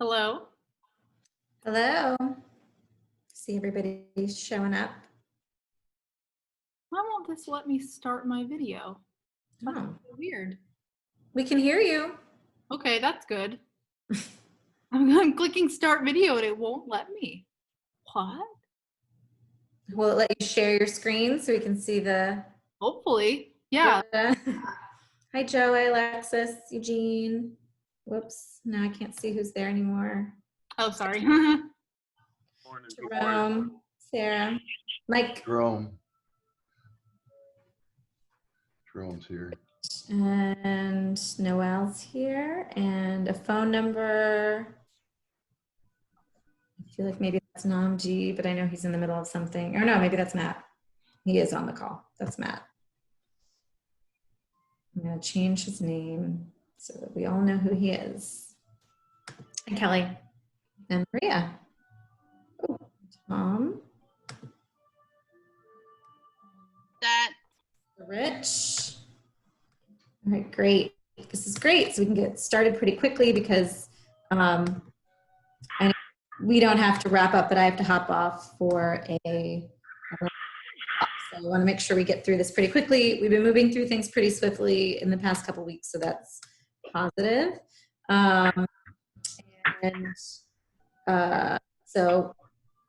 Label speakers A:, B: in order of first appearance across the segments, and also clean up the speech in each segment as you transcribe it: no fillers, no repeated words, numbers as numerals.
A: Hello.
B: Hello. See everybody's showing up.
A: Why won't this let me start my video? That's
B: Oh,
A: so weird.
B: we can hear you.
A: Okay, that's good. I'm clicking start video and it won't let me. What?
B: Will it let you share your screen so we can see the...
A: Hopefully. Yeah.
B: Hi, Joey, Alexis, Eugene. Whoops, now I can't see who's there anymore.
A: Oh, sorry.
B: Jerome, Sarah, Mike.
C: Jerome's here.
B: And Noel's here, and a phone number. I feel like maybe that's Namji, but I know he's in the middle of something. Or no, maybe that's Matt. He is on the call. That's Matt. I'm going to change his name so that we all know who he is. And Kelly and Maria. Oh, Tom.
D: That.
B: Rich. All right, great. This is great. So we can get started pretty quickly because we don't have to wrap up, but I have to hop off for a so I want to make sure we get through this pretty quickly. We've been moving through things pretty swiftly in the past couple weeks, so that's positive. So,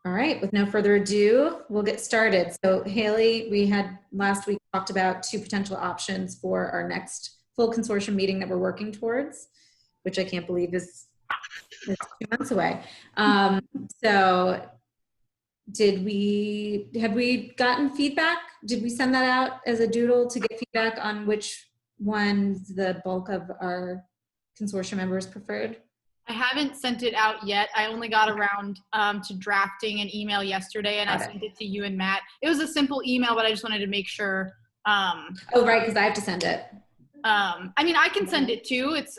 B: all right, with no further ado, we'll get started. So Haley, we had last week talked about 2 potential options for our next full consortium meeting that we're working towards, which I can't believe is 2 months away. So have we gotten feedback? Did we send that out as a doodle to get feedback on which ones the bulk of our consortium members preferred?
A: I haven't sent it out yet. I only got around to drafting an email yesterday and I sent it to you and Matt. It was a simple email, but I just wanted to make sure.
B: Oh, right, because I have to send it.
A: I mean, I can send it too. It's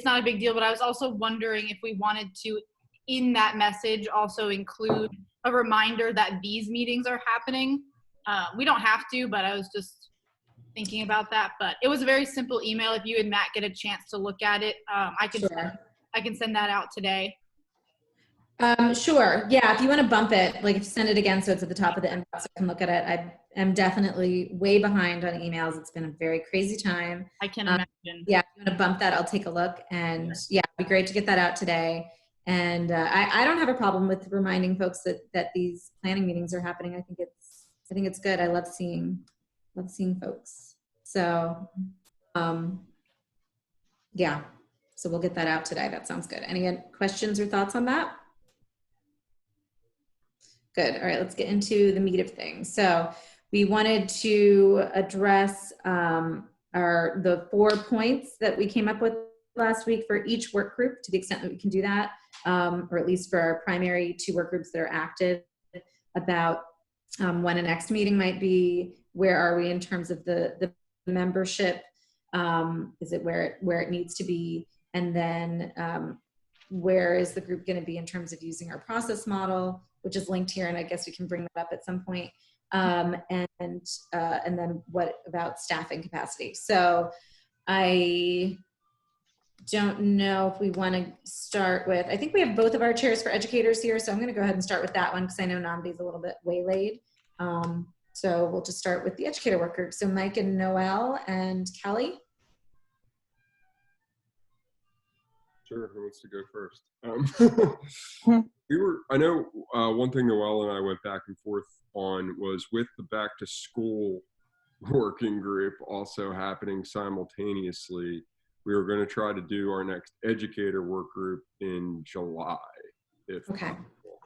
A: not a big deal, but I was also wondering if we wanted to, in that message, also include a reminder that these meetings are happening. We don't have to, but I was just thinking about that. But it was a very simple email. If you and Matt get a chance to look at it, I can send that out today.
B: Sure. Yeah. If you want to bump it, like if you send it again, so it's at the top of the inbox, so I can look at it. I am definitely way behind on emails. It's been a very crazy time.
A: I can imagine.
B: Yeah. If you want to bump that, I'll take a look. And yeah, it'd be great to get that out today. And I don't have a problem with reminding folks that these planning meetings are happening. I think it's good. I love seeing folks. So, yeah. So we'll get that out today. That sounds good. Any questions or thoughts on that? Good. All right, let's get into the meat of things. So we wanted to address the 4 points that we came up with last week for each work group to the extent that we can do that, or at least for our primary 2 work groups that are active, about when a next meeting might be, where are we in terms of the membership, is it where it needs to be, and then where is the group going to be in terms of using our process model, which is linked here, and I guess we can bring that up at some point, and then what about staffing capacity. So I don't know if we want to start with, I think we have both of our chairs for educators here, so I'm going to go ahead and start with that one because I know Namdi's a little bit waylaid. So we'll just start with the educator work group. So Mike and Noel and Kelly.
E: Sure, who wants to go first? I know one thing Noel and I went back and forth on was with the back to school working group also happening simultaneously. We were going to try to do our next educator work group in July, if possible.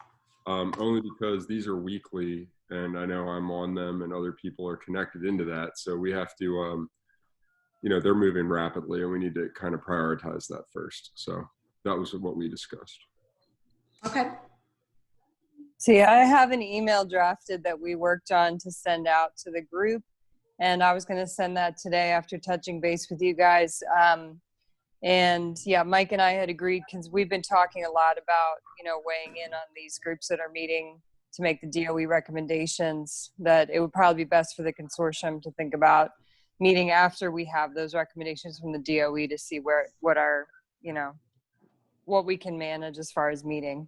E: Only because these are weekly and I know I'm on them and other people are connected into that. So we have to, they're moving rapidly and we need to kind of prioritize that first. So that was what we discussed.
B: Okay.
D: See, I have an email drafted that we worked on to send out to the group. And I was going to send that today after touching base with you guys. And yeah, Mike and I had agreed because we've been talking a lot about, weighing in on these groups that are meeting to make the DOE recommendations, that it would probably be best for the consortium to think about meeting after we have those recommendations from the DOE to see what our, what we can manage as far as meeting.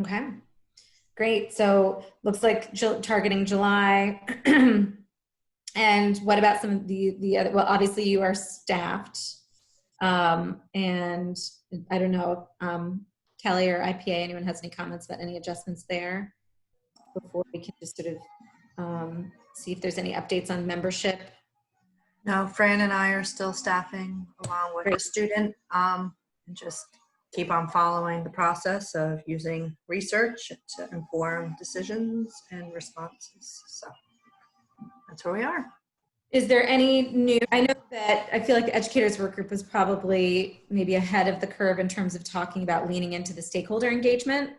B: Okay, great. So looks like targeting July. And what about some of the other, well, obviously you are staffed. And I don't know, Kelly or IPA, anyone has any comments about any adjustments there before we can just sort of see if there's any updates on membership?
F: No, Fran and I are still staffing along with
B: Great.
F: the student, and just keep on following the process of using research to inform decisions and responses. So that's where we are.
B: Is there any new, I know that I feel like the Educators Work Group was probably maybe ahead of the curve in terms of talking about leaning into the stakeholder engagement.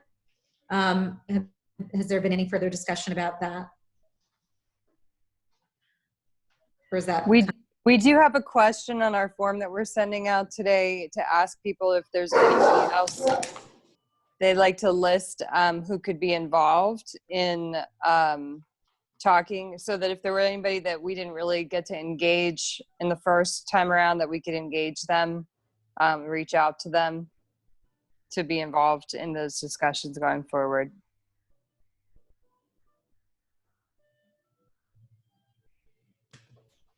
B: Has there been any further discussion about that? Or is that?
D: We do have a question on our form that we're sending out today to ask people if there's anything else they'd like to list, who could be involved in talking, so that if there were anybody that we didn't really get to engage in the first time around, that we could engage them, reach out to them to be involved in those discussions going forward.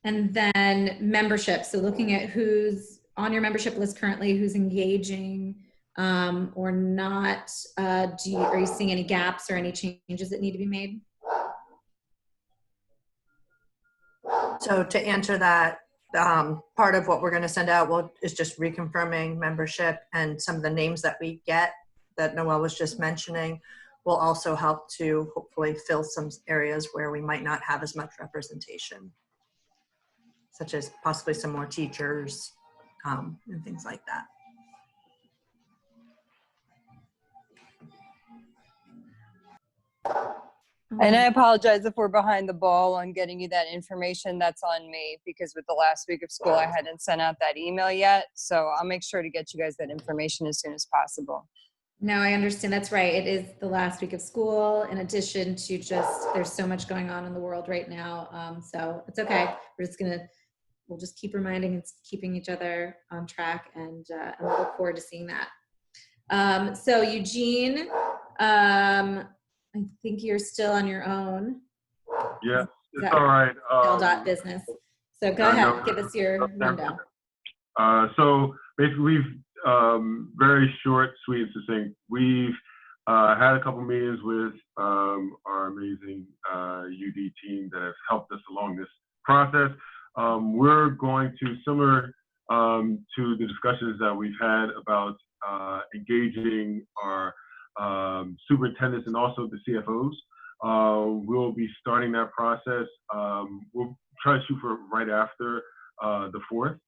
B: And then membership. So looking at who's on your membership list currently, who's engaging or not. Are you seeing any gaps or any changes that need to be made?
F: So to answer that, part of what we're going to send out is just reconfirming membership, and some of the names that we get that Noelle was just mentioning will also help to hopefully fill some areas where we might not have as much representation, such as possibly some more teachers and things like that.
D: And I apologize if we're behind the ball on getting you that information. That's on me, because with the last week of school, I hadn't sent out that email yet. So I'll make sure to get you guys that information as soon as possible.
B: No, I understand. That's right. It is the last week of school, in addition to just, there's so much going on in the world right now. So it's okay. We'll just keep reminding and keeping each other on track, and we look forward to seeing that. So Eugene, I think you're still on your own.
G: Yeah, it's all right.
B: Business. So go ahead, give us your rundown.
G: So basically, we've very short, sweet, and succinct. We've had a couple meetings with our amazing UD team that has helped us along this process. We're going to, similar to the discussions that we've had about engaging our superintendents and also the CFOs. We'll be starting that process. We'll try to shoot for right after the 4th.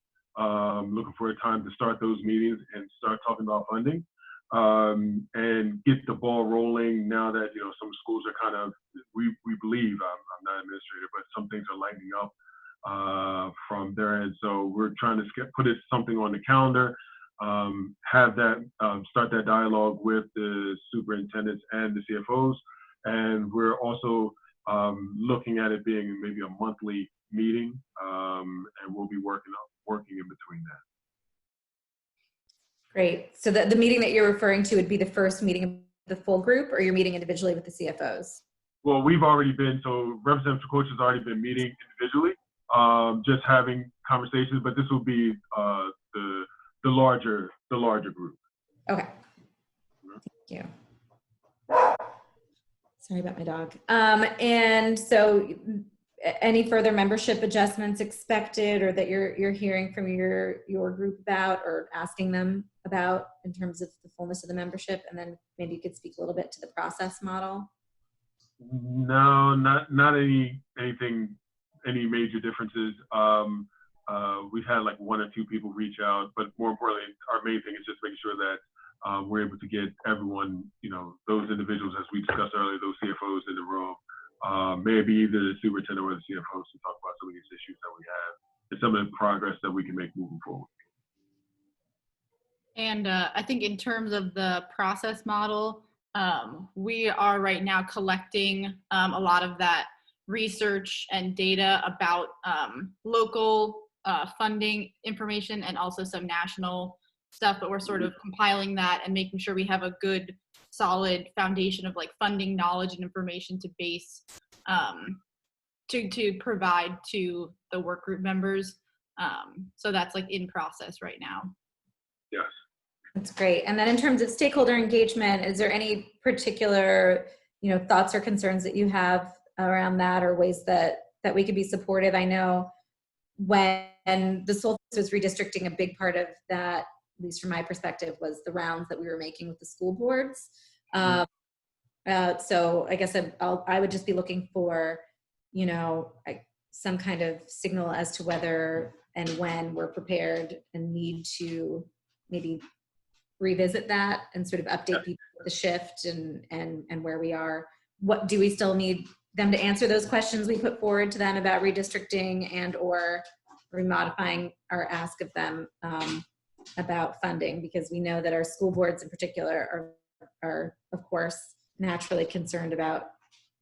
G: Looking for a time to start those meetings and start talking about funding, and get the ball rolling now that, you know, some schools are kind of, we believe, I'm not an administrator, but some things are lightening up from their end. So we're trying to put something on the calendar, have that, start that dialogue with the superintendents and the CFOs. And we're also looking at it being maybe a monthly meeting, and we'll be working in between that.
B: Great. So the meeting that you're referring to would be the first meeting of the full group, or you're meeting individually with the CFOs?
G: Well, we've already been, so Representative Coach has already been meeting individually, just having conversations, but this will be the larger group.
B: Okay. Thank you. Sorry about my dog. And so any further membership adjustments expected, or that you're hearing from your group about, or asking them about, in terms of the fullness of the membership? And then maybe you could speak a little bit to the process model.
G: No, not anything, any major differences. We've had like 1 or 2 people reach out, but more importantly, our main thing is just making sure that we're able to get everyone, you know, those individuals, as we discussed earlier, those CFOs in the room, maybe either the superintendent or the CFOs, to talk about some of these issues that we have and some of the progress that we can make moving forward.
A: And I think in terms of the process model, we are right now collecting a lot of that research and data about local funding information, and also some national stuff, but we're sort of compiling that and making sure we have a good, solid foundation of like funding knowledge and information to base, to provide to the work group members. So that's like in process right now.
G: Yes.
B: That's great. And then in terms of stakeholder engagement, is there any particular, thoughts or concerns that you have around that, or ways that we could be supportive? I know when the Solstice was redistricting, a big part of that, at least from my perspective, was the rounds that we were making with the school boards. So I guess I would just be looking for, some kind of signal as to whether and when we're prepared and need to maybe revisit that and sort of update people with the shift and where we are. What do we still need them to answer those questions we put forward to them about redistricting, and or remodifying our ask of them about funding? Because we know that our school boards in particular are of course naturally concerned about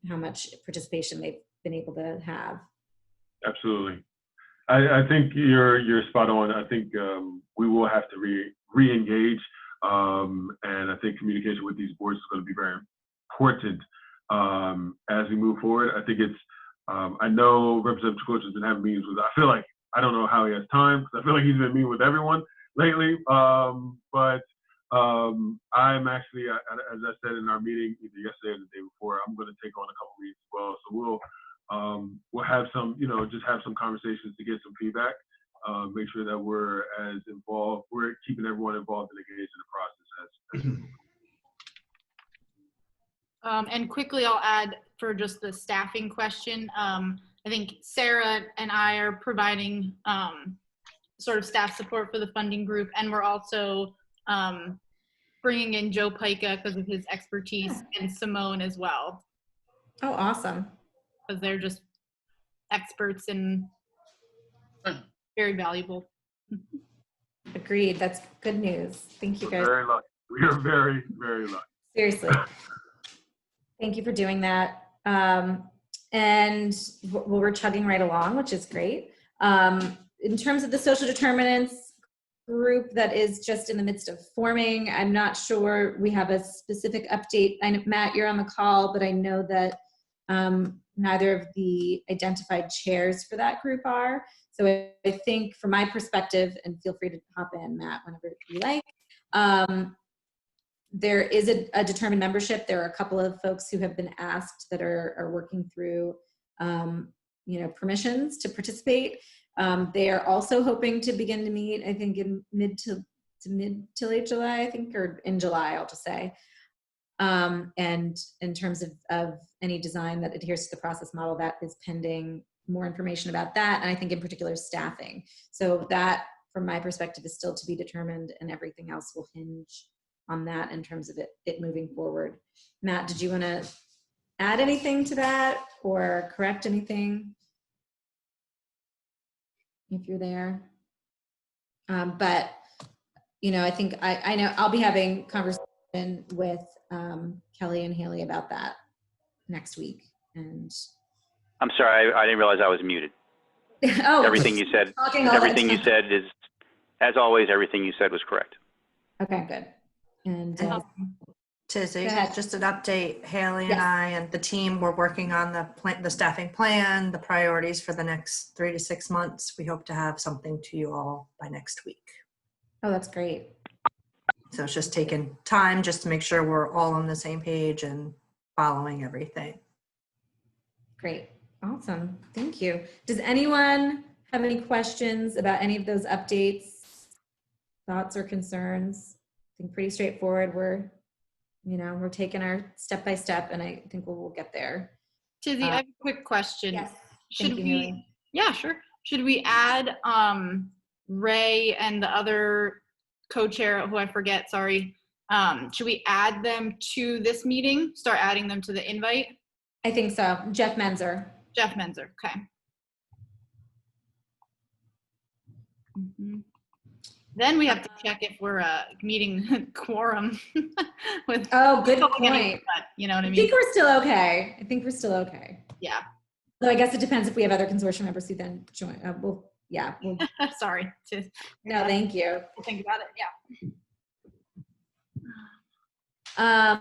B: how much participation they've been able to have.
G: Absolutely. I think you're spot on. I think we will have to re-engage, and I think communication with these boards is going to be very important as we move forward. I think it's I know Representative Coach has been having meetings with. I feel like I don't know how he has time, because I feel like he's been meeting with everyone lately. But I'm actually, as I said in our meeting either yesterday or the day before, I'm going to take on a couple meetings as well. So we'll have some, just have some conversations to get some feedback, make sure that we're as involved, we're keeping everyone involved and engaged in the process as
A: And quickly, I'll add for just the staffing question. I think Sarah and I are providing sort of staff support for the funding group, and we're also bringing in Joe Pica because of his expertise, and Simone as well.
B: Oh, awesome.
A: Because they're just experts and very valuable.
B: Agreed. That's good news. Thank you guys.
G: very lucky. We are very, very lucky.
B: Seriously. Thank you for doing that. And we're chugging right along, which is great. In terms of the social determinants group that is just in the midst of forming, I'm not sure we have a specific update. I know, Matt, you're on the call, but I know that neither of the identified chairs for that group are. So I think from my perspective, and feel free to hop in, Matt, whenever you like, there is a determined membership. There are a couple of folks who have been asked that are working through, permissions to participate. They are also hoping to begin to meet, I think, in mid to late July, I think, or in July, I'll just say. And in terms of any design that adheres to the process model, that is pending more information about that. And I think in particular staffing. So that, from my perspective, is still to be determined, and everything else will hinge on that in terms of it moving forward. Matt, did you want to add anything to that or correct anything? If you're there. But, I think I know I'll be having conversation with Kelly and Haley about that next week. And
H: I'm sorry, I didn't realize I was muted.
B: oh,
H: Everything you said is, as always, everything you said was correct.
B: Okay, good. And
F: Tizzy,
B: go ahead.
F: just an update. Haley
B: Yes.
F: and I and the team were working on the staffing plan, the priorities for the next 3 to 6 months. We hope to have something to you all by next week.
B: Oh, that's great.
F: So it's just taking time just to make sure we're all on the same page and following everything.
B: Great. Awesome. Thank you. Does anyone have any questions about any of those updates, thoughts or concerns? I think pretty straightforward. We're taking our step by step, and I think we'll get there.
A: Tizzy, I have a quick question.
B: Yes.
A: Should
B: Thank you,
A: we?
B: Haley.
A: Yeah, sure. Should we add Ray and the other co-chair, who I forget? Sorry. Should we add them to this meeting? Start adding them to the invite.
B: I think so. Jeff Menzer.
A: Jeff Menzer. Okay. Then we have to check if we're meeting quorum with.
B: Oh, good
A: people getting
B: point.
A: cut, you know what I
B: I
A: mean?
B: think we're still okay.
A: Yeah.
B: So I guess it depends if we have other consortium members who then join. yeah.
A: Sorry to
B: No, thank you.
A: think about it. Yeah.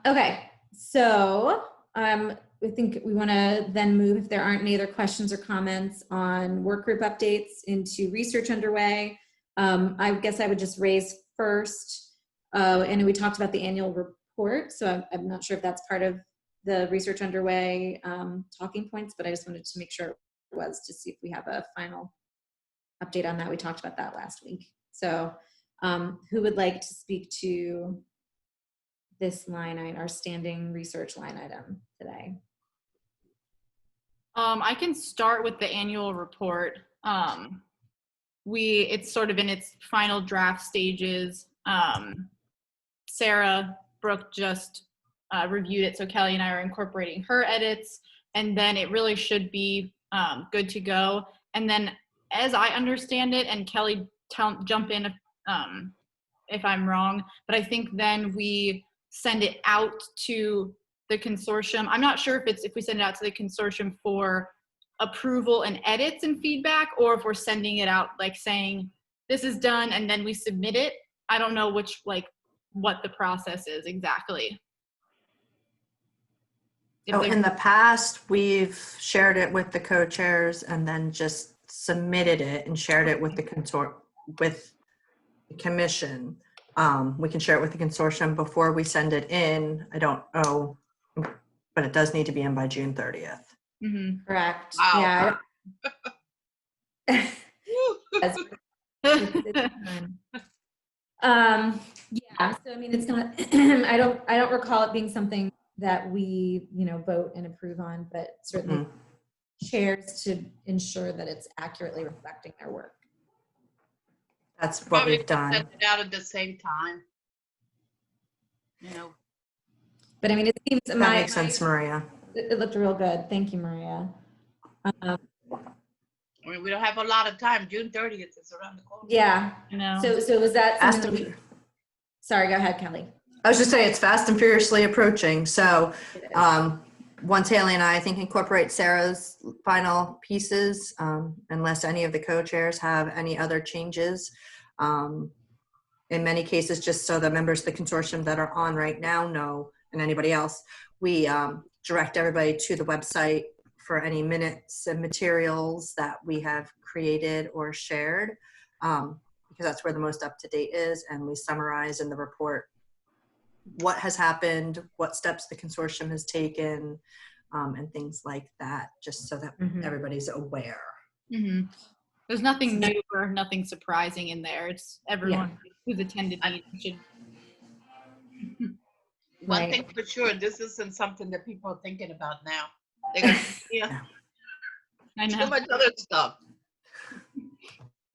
B: Okay, so I think we want to then move, if there aren't any other questions or comments on work group updates, into research underway. I guess I would just raise first, and we talked about the annual report, so I'm not sure if that's part of the research underway talking points, but I just wanted to make sure it was, to see if we have a final update on that. We talked about that last week. So who would like to speak to this line item, our standing research line item today?
A: I can start with the annual report. It's sort of in its final draft stages. Sarah Brooke just reviewed it, so Kelly and I are incorporating her edits, and then it really should be good to go. And then, as I understand it, and Kelly, jump in if I'm wrong, but I think then we send it out to the consortium. I'm not sure if we send it out to the consortium for approval and edits and feedback, or if we're sending it out like saying this is done and then we submit it. I don't know what the process is exactly.
F: So in the past, we've shared it with the co-chairs and then just submitted it and shared it with with the commission. We can share it with the consortium before we send it in. I don't know, but it does need to be in by June 30th.
A: Mm-hmm.
B: Correct.
I: Wow.
B: Yeah. Yeah, so I mean, it's not, I don't recall it being something that we, vote and approve on, but certainly chairs to ensure that it's accurately reflecting their work.
F: That's what
I: Probably
F: we've done.
I: send it out at the same time.
B: But I mean, it seems
F: That makes sense, Maria.
B: It looked real good. Thank you, Maria.
I: I mean, we don't have a lot of time. June 30th is around the corner.
B: Yeah.
A: No.
B: So was that something that sorry, go ahead, Kelly.
F: I was just saying it's fast and furiously approaching. So once Haley and I think incorporate Sarah's final pieces, unless any of the co-chairs have any other changes. In many cases, just so the members of the consortium that are on right now know, and anybody else, we direct everybody to the website for any minutes and materials that we have created or shared, because that's where the most up-to-date is, and we summarize in the report what has happened, what steps the consortium has taken, and things like that, just so that everybody's aware.
A: Mm-hmm. There's nothing new or nothing surprising in there. It's everyone who's attended meetings should.
I: One thing for sure, this isn't something that people are thinking about now. They got
A: I know.
I: too much other stuff.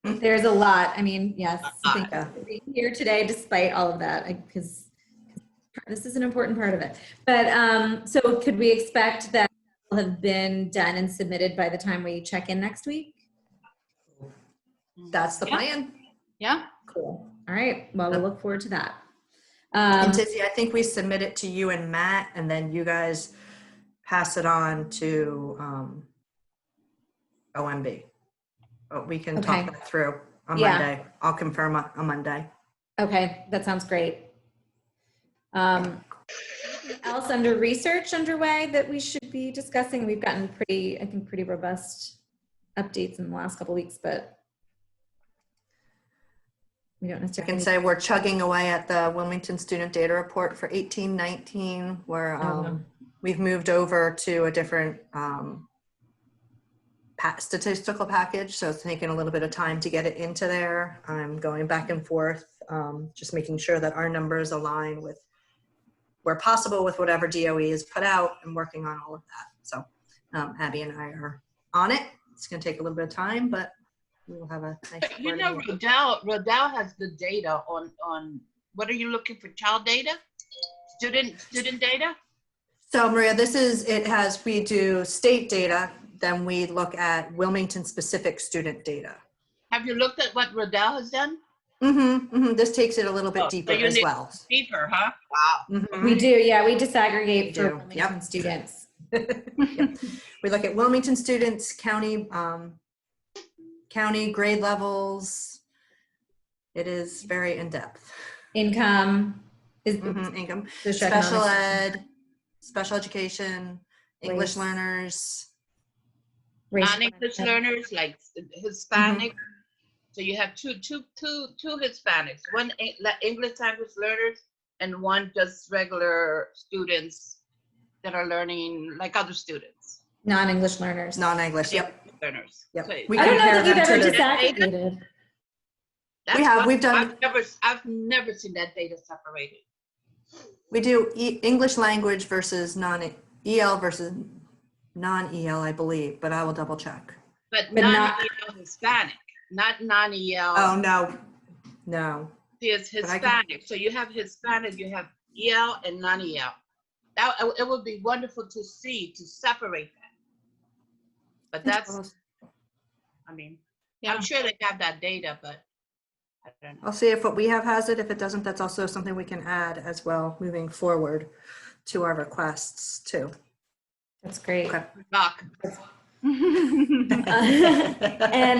B: There's a lot. I mean, yes, thank you for being here today, despite all of that, because this is an important part of it. But so could we expect that will have been done and submitted by the time we check in next week?
F: That's the plan.
A: Yeah.
B: Cool. All right. Well, we'll look forward to that.
F: And Tizzy, I think we submit it to you and Matt, and then you guys pass it on to OMB. But we can talk that through on Monday. I'll confirm on Monday.
B: Okay, that sounds great. Anything else under research underway that we should be discussing? We've gotten pretty robust updates in the last couple of weeks, but we don't necessarily.
F: I can say we're chugging away at the Wilmington Student Data Report for 18-19, where we've moved over to a different statistical package, so it's taking a little bit of time to get it into there. I'm going back and forth, just making sure that our numbers align with, where possible, with whatever DOE has put out, and working on all of that. So Abby and I are on it. It's going to take a little bit of time, but we will have a nice.
I: You know, Rodell has the data on what are you looking for? Child data, student data.
F: So Maria, we do state data, then we look at Wilmington specific student data.
I: Have you looked at what Rodell has done?
F: This takes it a little bit deeper as well.
I: Deeper, huh? Wow.
B: We do, yeah. We disaggregate for Wilmington students.
F: We look at Wilmington students, county county grade levels. It is very in-depth.
B: Income is
F: Income,
B: socioeconomic
F: special ed, special education, English
B: Race.
F: learners.
B: race-
I: Non-English learners like Hispanic. So you have two Hispanics, one English language learners and one just regular students that are learning like other students.
B: Non-English learners.
F: Non-English, yep.
I: Learners.
F: Yep.
I: Okay.
F: We
B: I don't know
F: compare
B: that we've
F: them
B: ever
F: to the-
B: disaggregated.
I: That's
F: We have,
I: what-
F: we've done,
I: I've never seen that data separated.
F: we do English language versus non-EL versus non-EL, I believe, but I will double check.
I: But
B: But not-
I: non-EL Hispanic, not non-EL.
F: Oh, no.
I: It's
F: but I can-
I: Hispanic. So you have Hispanic, you have EL and non-EL. That it would be wonderful to see, to separate that. But that's, I mean, I'm sure they have that data, but I don't know.
F: I'll see if what we have has it. If it doesn't, that's also something we can add as well, moving forward to our requests too.
B: That's great.
F: Okay.
I: Doc.
B: And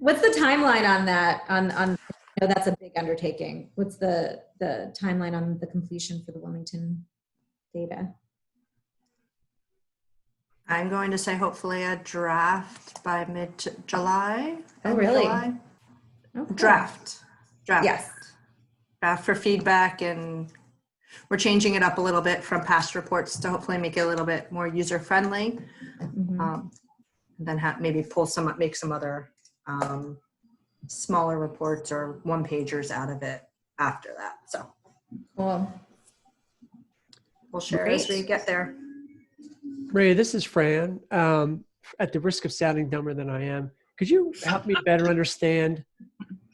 B: what's the timeline on that? On I know that's a big undertaking. What's the timeline on the completion for the Wilmington data?
F: I'm going to say hopefully a draft by mid-July.
B: Oh, really?
F: July.
B: Oh, cool.
F: Draft.
B: Yes.
F: Draft for feedback, and we're changing it up a little bit from past reports to hopefully make it a little bit more user-friendly.
B: Mhm.
F: And then maybe make some other smaller reports or one-pagers out of it after that. So
B: Cool.
F: we'll share as we
B: Great.
F: get there.
J: Ray, this is Fran. At the risk of sounding dumber than I am, could you help me better understand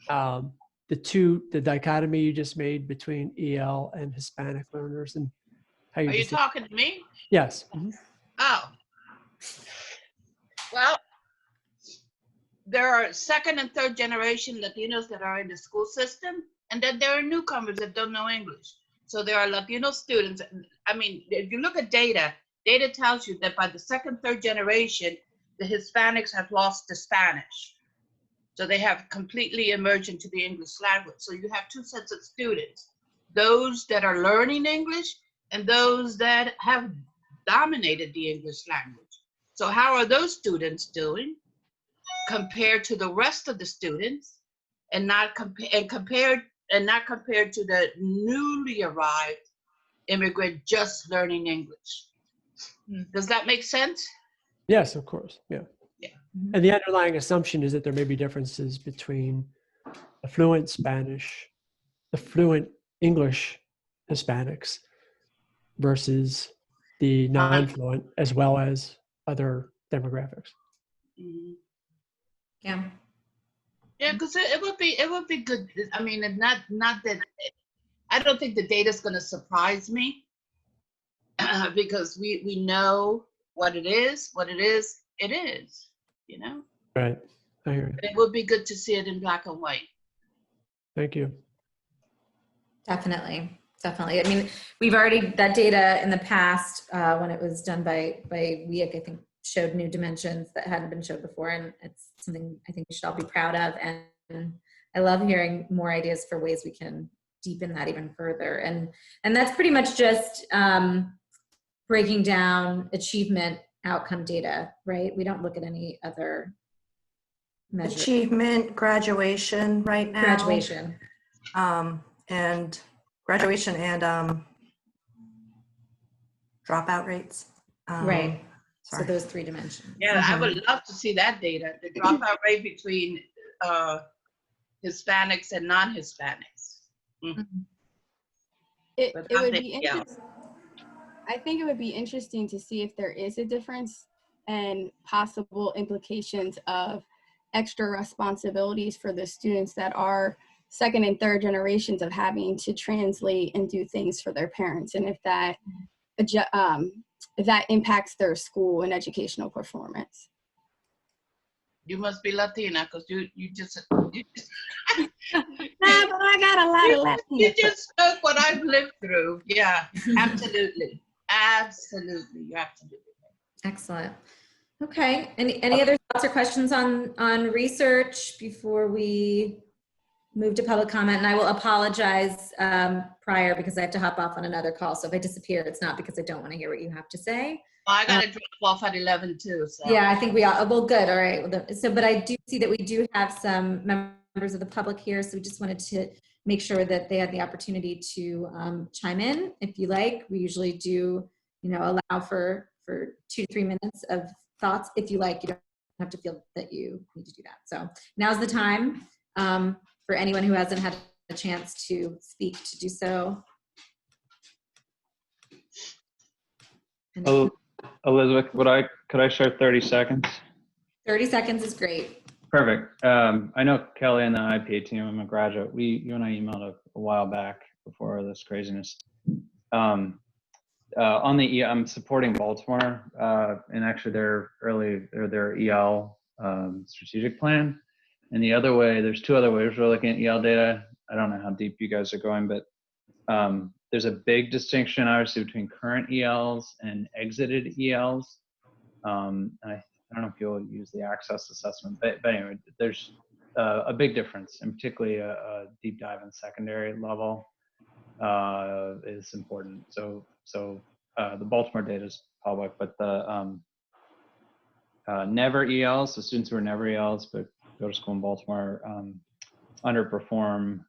J: the dichotomy you just made between EL and Hispanic learners and how
I: Are you
J: just-
I: talking to me?
J: Yes. Mhm.
I: Oh. Well, there are second and third generation Latinos that are in the school system, and then there are newcomers that don't know English. So there are Latino students. I mean, if you look at data tells you that by the second, third generation, the Hispanics have lost the Spanish. So they have completely emerged into the English language. So you have two sets of students, those that are learning English and those that have dominated the English language. So how are those students doing compared to the rest of the students, and not compared to the newly arrived immigrant just learning English? Does that make sense?
J: Yes, of course. Yeah.
I: Yeah.
J: And the underlying assumption is that there may be differences between the fluent Spanish, the fluent English Hispanics versus the non-fluent, as well as other demographics.
I: Mhm.
B: Yeah.
I: Yeah, because it would be good. I mean, and not that I don't think the data is going to surprise me because we know what it is. It is. You know.
J: Right. I hear you.
I: But it would be good to see it in black and white.
J: Thank you.
B: Definitely. I mean, we've already, that data in the past, when it was done by WEIC, I think showed new dimensions that hadn't been showed before. And it's something I think we should all be proud of. And I love hearing more ideas for ways we can deepen that even further. And that's pretty much just breaking down achievement outcome data, right? We don't look at any other measure.
F: Achievement, graduation right now.
B: Graduation.
F: And graduation and dropout rates.
B: Right.
F: Sorry.
B: So those three dimensions.
I: Yeah, I would love to see that data. The dropout rate between Hispanics and non-Hispanics.
K: It
I: But
K: would
I: nothing
K: be
I: else.
K: interesting. I think it would be interesting to see if there is a difference and possible implications of extra responsibilities for the students that are second and third generations of having to translate and do things for their parents, and if that impacts their school and educational performance.
I: You must be Latina because you just
K: Nah, but I got a lot of Latina.
I: You just spoke what I've lived through. Yeah, absolutely. Absolutely. You're absolutely right.
B: Excellent. Okay, any other thoughts or questions on research before we move to public comment? And I will apologize prior because I have to hop off on another call. So if I disappear, it's not because I don't want to hear what you have to say.
I: I got to drop off at 11 too. So.
B: Yeah, I think we all, well, good, all right. Well, so, but I do see that we do have some members of the public here, so we just wanted to make sure that they had the opportunity to chime in if you like. We usually do, allow for 2 to 3 minutes of thoughts. If you like, you don't have to feel that you need to do that. So now's the time for anyone who hasn't had a chance to speak to do so.
L: Oh, Elizabeth, could I share 30 seconds?
B: 30 seconds is great.
L: Perfect. I know Kelly and the IPA team. I'm a graduate. You and I emailed a while back before this craziness. On the I'm supporting Baltimore and actually their EL strategic plan. And the other way, there's 2 other ways we're looking at EL data. I don't know how deep you guys are going, but there's a big distinction obviously between current ELs and exited ELs. I don't know if you'll use the access assessment, but anyway, there's a big difference, and particularly a deep dive in secondary level is important. So the Baltimore data is public, but the never ELs, so students who are never ELs but go to school in Baltimore, underperform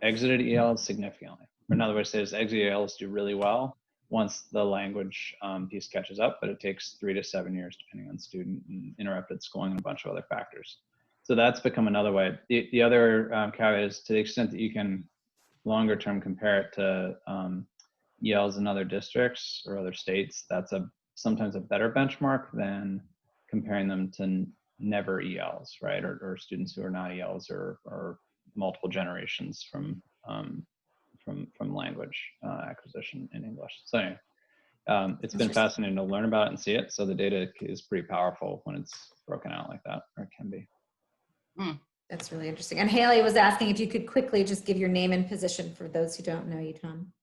L: exited ELs significantly. Or another way to say it is exited ELs do really well once the language piece catches up, but it takes 3 to 7 years depending on student and interrupted schooling and a bunch of other factors. So that's become another way. The other caveat is to the extent that you can longer term compare it to ELs in other districts or other states, that's sometimes a better benchmark than comparing them to never ELs, right? Or students who are not ELs or multiple generations from language acquisition in English. So anyway, it's been fascinating to learn about it and see it. So the data is pretty powerful when it's broken out like that, or it can be.
B: That's really interesting. And Haley was asking if you could quickly just give your name and position for those who don't know you, Tom.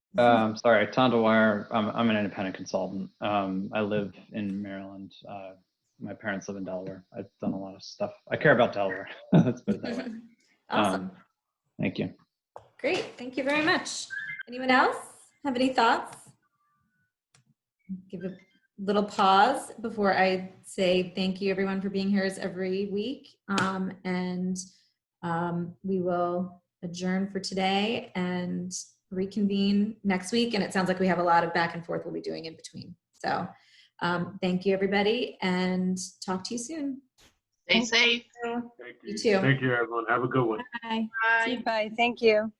L: Sorry, Tom DeWire. I'm an independent consultant. I live in Maryland. My parents live in Delaware. I've done a lot of stuff. I care about Delaware. Let's put it that way.
B: Awesome.
L: Thank you.
B: Great. Thank you very much. Anyone else have any thoughts? Give a little pause before I say thank you everyone for being here as every week. We will adjourn for today and reconvene next week. And it sounds like we have a lot of back and forth we'll be doing in between. So thank you everybody and talk to you soon.
I: Stay safe.
B: You too.
G: Thank you everyone. Have a good one.
K: Bye.
I: Bye.
D: Bye. Thank you.